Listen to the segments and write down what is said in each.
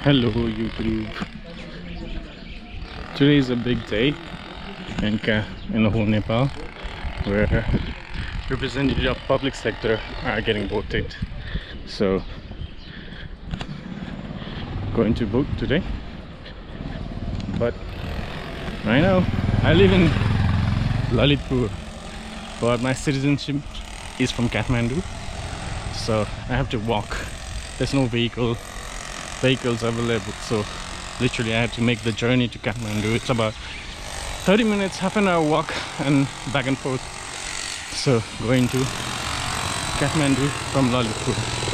Hello YouTube. Today is a big day in the whole Nepal, where representatives of public sector are getting voted. So going to vote today. But right now I live in Lalitpur, but my citizenship is from Kathmandu, so I have to walk. There's no vehicles available, so literally I have to make the journey to Kathmandu. It's about 30 minutes, half an hour walk and back and forth. So going to Kathmandu from Lalitpur.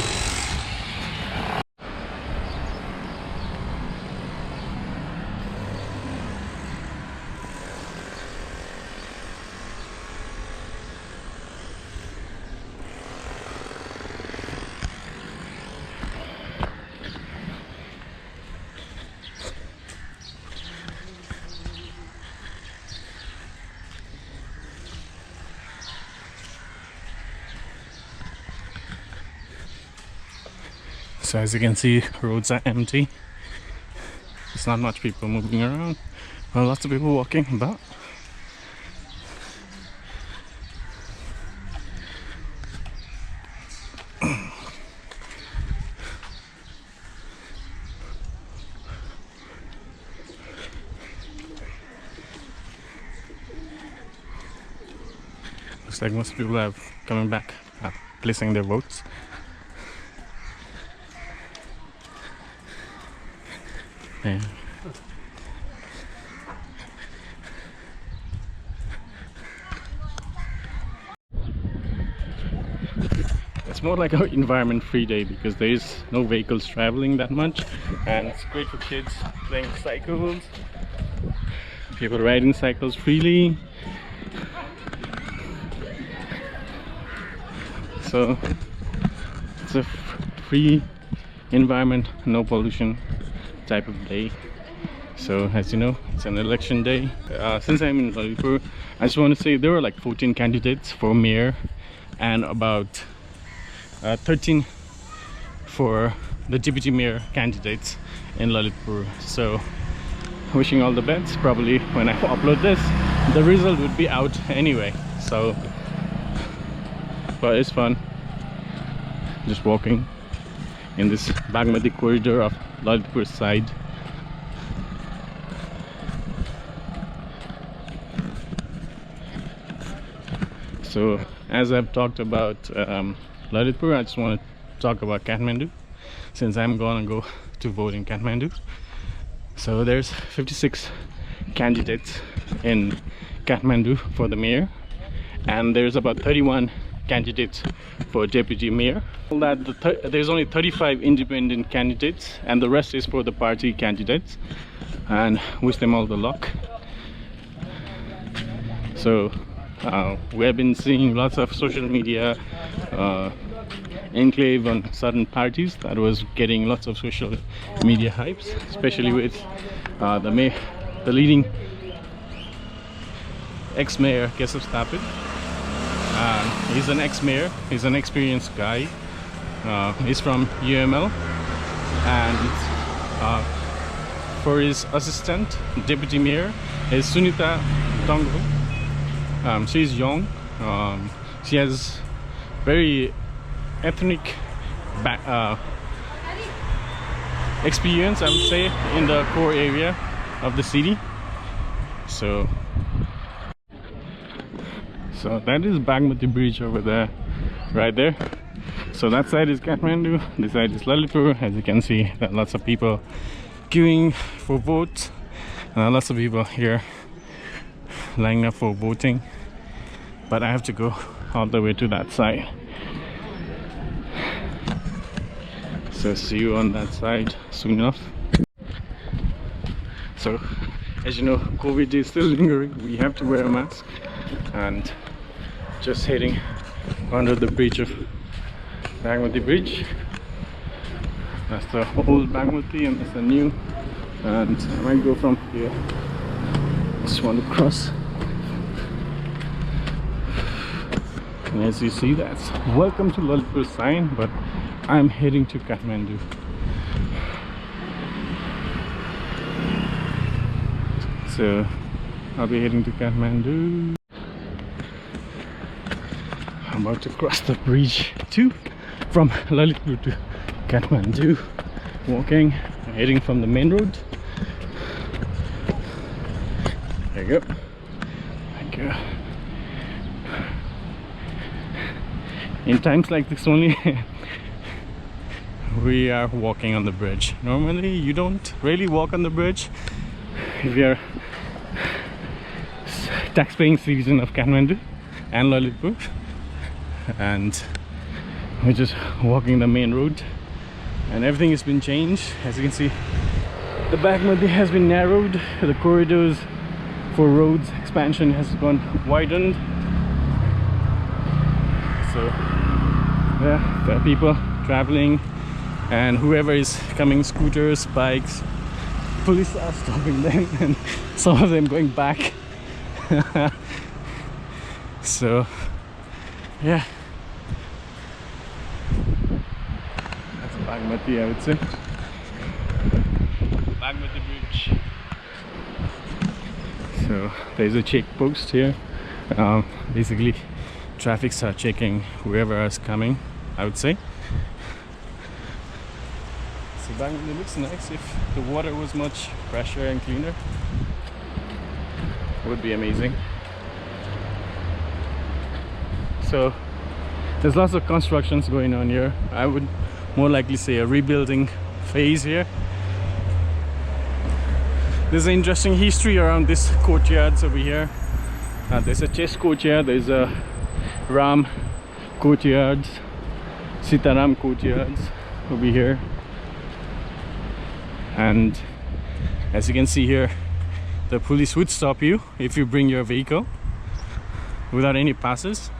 So as you can see, roads are empty. There's not much people moving around. Well, lots of people walking about. Looks like most people are coming back, placing their votes. Yeah. It's more like an environment free day because there is no vehicles traveling that much, and it's great for kids playing cycles, people riding cycles freely. So it's a free environment, no pollution type of day. So as you know, it's an election day. Since I'm in Lalitpur, I just want to say there were like 14 candidates for mayor and about 13 for the deputy mayor candidates in Lalitpur. So wishing all the best. Probably when I upload this, the result would be out anyway. So but it's fun just walking in this Bagmati corridor of Lalitpur side. So as I've talked about Lalitpur, I just want to talk about Kathmandu, since I'm gonna go to vote in Kathmandu. So there's 56 candidates in Kathmandu for the mayor, and there's about 31 candidates for deputy mayor. There's only 35 independent candidates, and the rest is for the party candidates, and wish them all the luck. So we have been seeing lots of social media enclave on certain parties that was getting lots of social media hypes, especially with the leading ex-mayor Keshav. He's an ex-mayor, he's an experienced guy. He's from UML, and for his assistant deputy mayor is Sunita Tongro. She's young. She has very ethnic experience, I would say, in the core area of the city. So that is Bagmati bridge over there, right there. So that side is Kathmandu, this side is Lalitpur. As you can see, there are lots of people queuing for votes, lots of people here lining up for voting. But I have to go all the way to that side. So see you on that side soon enough. So as you know, COVID is still lingering. We have to wear a mask, and just heading under the bridge of Bagmati bridge. That's the old Bagmati and that's the new, and I might go from here. Just want to cross. And as you see, that's welcome to Lalitpur sign, but I'm heading to Kathmandu. So I'll be heading to Kathmandu. I'm about to cross the bridge too, from Lalitpur to Kathmandu, walking, heading from the main road. There you go. Thank you. In times like this only we are walking on the bridge. Normally you don't really walk on the bridge if you're tax-paying citizen of Kathmandu and Lalitpur, and we're just walking the main road, and everything has been changed. As you can see, the Bagmati has been narrowed, the corridors for roads expansion has gone widened. So yeah, there are people traveling, and whoever is coming, scooters, bikes, police are stopping them and some of them going back. So yeah, that's Bagmati, I would say. Bagmati bridge. So there's a check post here. Basically traffics are checking whoever is coming, I would say. So Bagmati looks nice. If the water was much fresher and cleaner, it would be amazing. So there's lots of constructions going on here. I would more likely say a rebuilding phase here. There's an interesting history around this courtyards over here. There's a chess courtyard, there's a Ram courtyards, Sitaram courtyards over here. And as you can see here, the police would stop you if you bring your vehicle without any passes.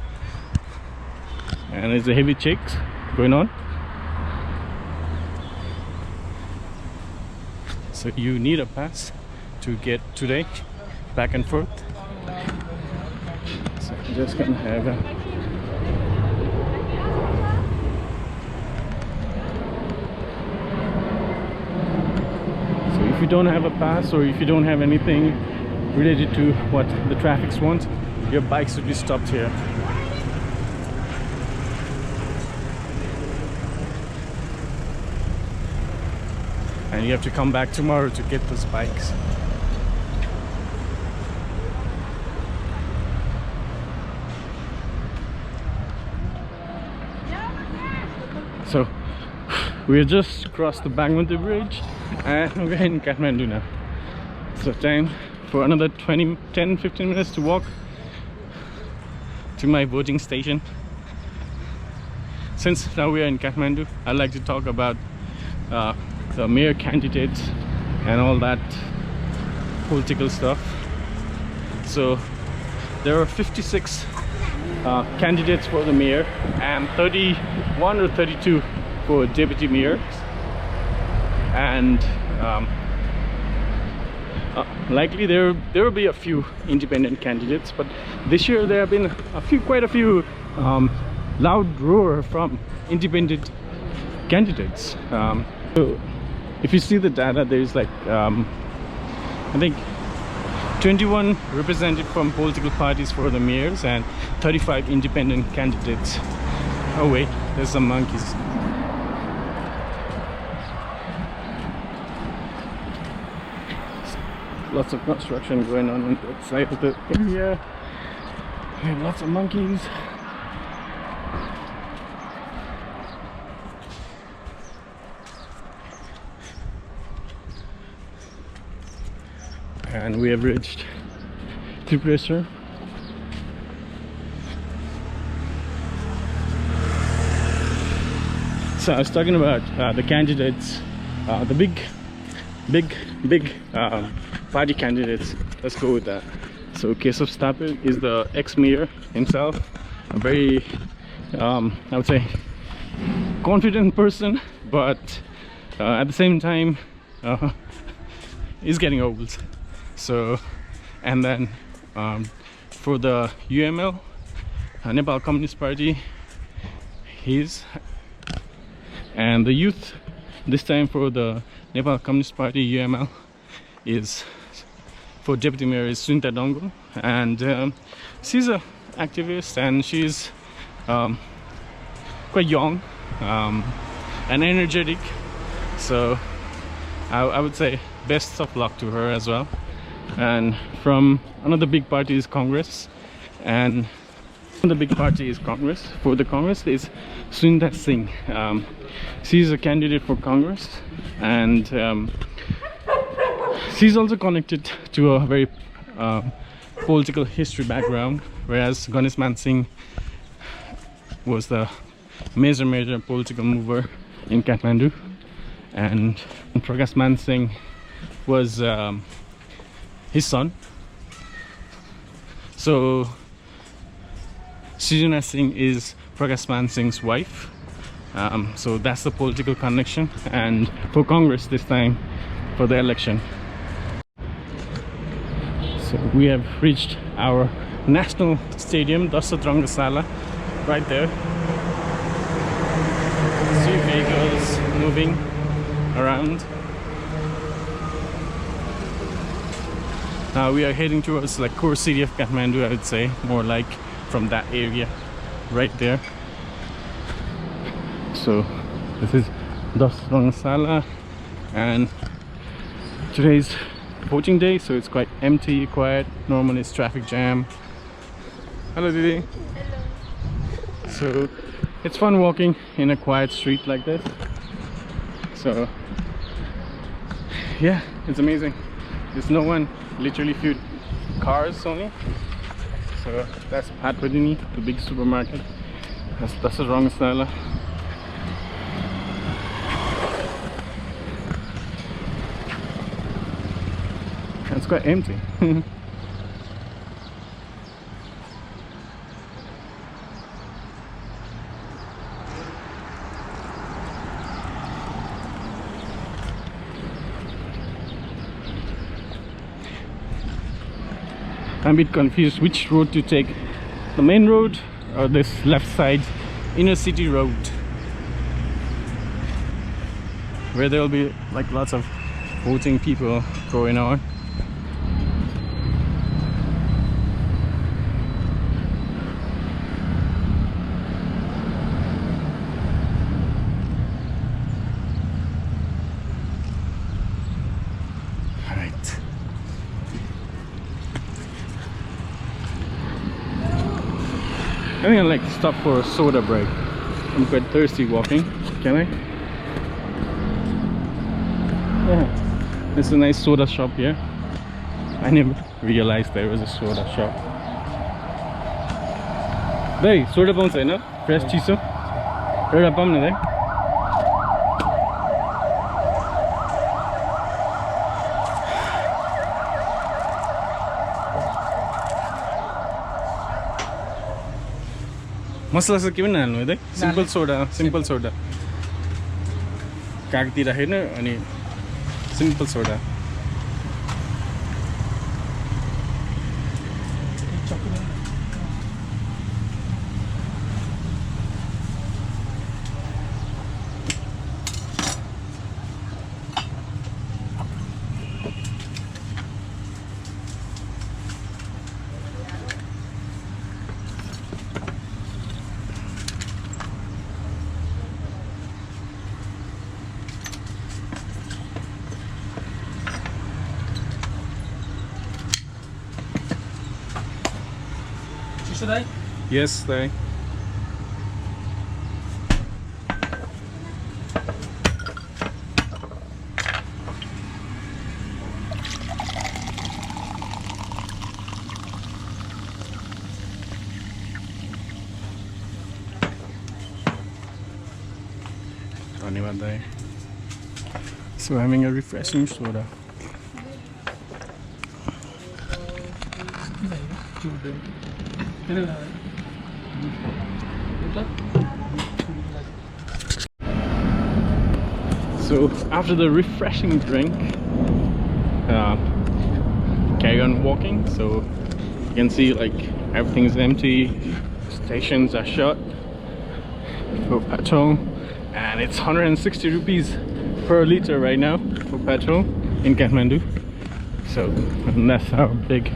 And there's a heavy checks going on. So you need a pass to get today back and forth. So I'm just gonna have a if you don't have a pass, or if you don't have anything related to what the traffics want, your bikes should be stopped here. And you have to come back tomorrow to get those bikes. So we just crossed the Bagmati bridge and we're in Kathmandu now. So time for another 10-15 minutes to walk to my voting station. Since now we are in Kathmandu, I'd like to talk about the mayor candidates and all that political stuff. So there are 56 candidates for the mayor and 31 or 32 for deputy mayors, and likely there will be a few independent candidates, but this year there have been quite a few loud roar from independent candidates. So if you see the data, there's like I think 21 represented from political parties for the mayors and 35 independent candidates. Oh wait, there's some monkeys. Lots of construction going on that side of the area. We have lots of monkeys. And we have reached Tripureshwar. So I was talking about the candidates, the big party candidates. Let's go with that. So Keshav Stapil is the ex-mayor himself, a very I would say confident person, but at the same time he's getting old. So, and then for the UML, Nepal Communist Party, and the youth this time for the Nepal Communist Party UML is for deputy mayor is Sunita Dongo, and she's a activist, and she's quite young and energetic. So I would say best of luck to her as well. And from another big party is Congress, and the big party is Congress. For the Congress is Sunita Singh. She's a candidate for Congress, and she's also connected to a very political history background, whereas Ganesh Man Singh was the major political mover in Kathmandu, and Prakash Man Singh was his son. So Sunita Singh is Prakash Man Singh's wife. So that's the political connection, and for Congress this time for the election. So we have reached our national stadium, Dasat Rangasala, right there. See vehicles moving around. Now we are heading towards like core city of Kathmandu, I would say, more like from that area right there. So this is Dasat Rangasala, and today's voting day, so it's quite empty, quiet. Normally it's traffic jam. Hello Didi. Hello. So it's fun walking in a quiet street like this. So yeah, it's amazing. There's no one, literally few cars only. So that's Patpadini, the big supermarket. That's the wrong style. It's quite empty. I'm a bit confused which road to take, the main road or this left side inner city road, where there will be like lots of voting people going on. I think I'd like to stop for a soda break. I'm quite thirsty walking. Can I? Yeah. There's a nice soda shop here. I never realized there was a soda shop. Hey, soda paunch haina? Fresh chiso? Euta paum na dai. मसला चाहिँ के पनि हाल्नु है simple soda कागती राखेन अनि simple soda Today? Yes, they. धन्यवाद दाई. So having a refreshing soda. So after the refreshing drink, carry on walking. So you can see like everything is empty, stations are shut for petrol, and it's 160 rupees per liter right now for petrol in Kathmandu. So and that's our big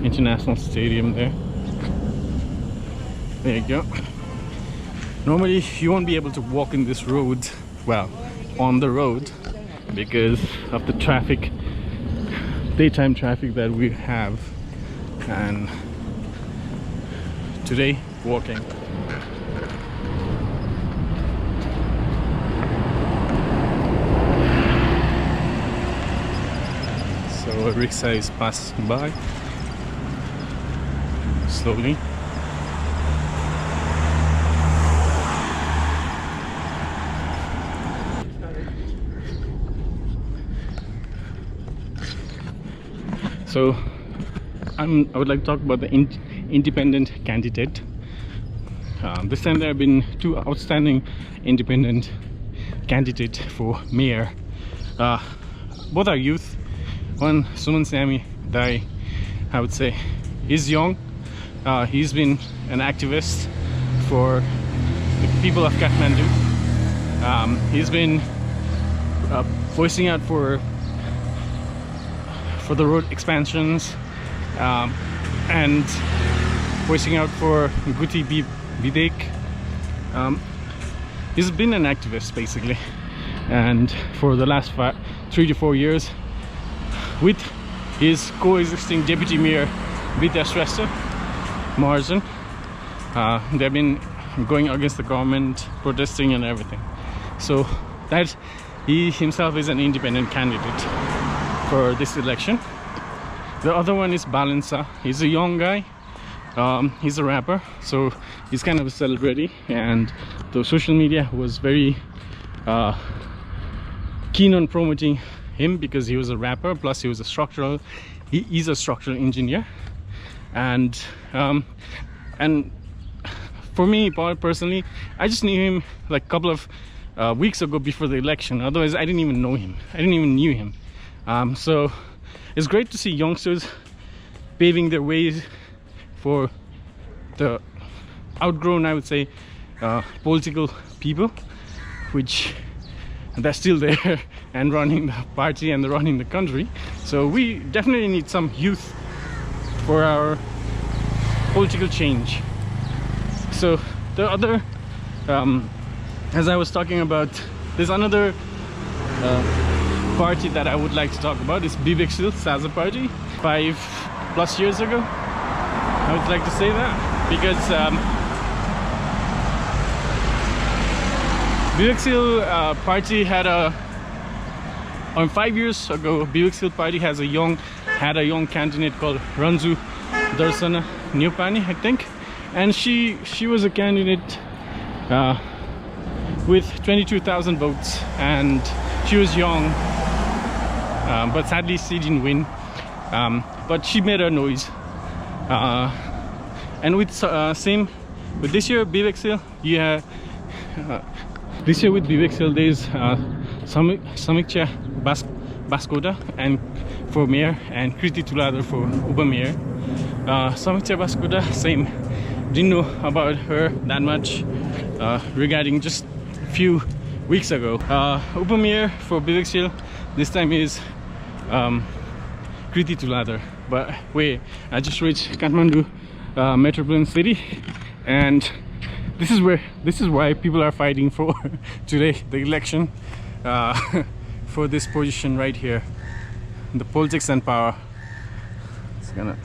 international stadium there. There you go. Normally you won't be able to walk in this road, well, on the road, because of the traffic, daytime traffic that we have, and today walking. So a rickshaw is passing by slowly. So I would like to talk about the independent candidate. This time there have been two outstanding independent candidates for mayor. Both are youth. One, Suman Sami Dai, I would say, is young. He's been an activist for the people of Kathmandu. He's been voicing out for the road expansions, and voicing out for Guti Bidek. He's been an activist basically, and for the last 3 to 4 years, with his coexisting deputy mayor Vidya Shrestha Maharjan, they've been going against the government, protesting and everything. So that he himself is an independent candidate for this election. The other one is Balansa. He's a young guy. He's a rapper, so he's kind of a celebrity, and the social media was very keen on promoting him because he was a rapper, plus he was a structural engineer, and for me personally, I just knew him like a couple of weeks ago before the election. Otherwise I didn't even know him. I didn't even knew him. So it's great to see youngsters paving their ways for the outgrown, I would say, political people, which they're still there and running the party and running the country. So we definitely need some youth for our political change. So the other, as I was talking about, there's another party that I would like to talk about. Is Vivek Sil Saza party. 5+ years ago, I would like to say that, because Vivek Sil party had on 5 years ago, Vivek Sil party had a young candidate called Ranju Darsana Newpani, I think, and she was a candidate with 22,000 votes, and she was young, but sadly she didn't win, but she made a noise. And with with this year Vivek Sil, this year with Vivek Sil there's Samiksha Baskoda and for mayor, and Kriti Tuladar for Uba mayor. Samiksha Baskoda, same, didn't know about her that much regarding just a few weeks ago. Uba mayor for Vivek Sil this time is Kriti Tuladar. But wait, I just reached Kathmandu metropolitan city, and this is why people are fighting for today, the election, for this position right here, the politics and power. It's gonna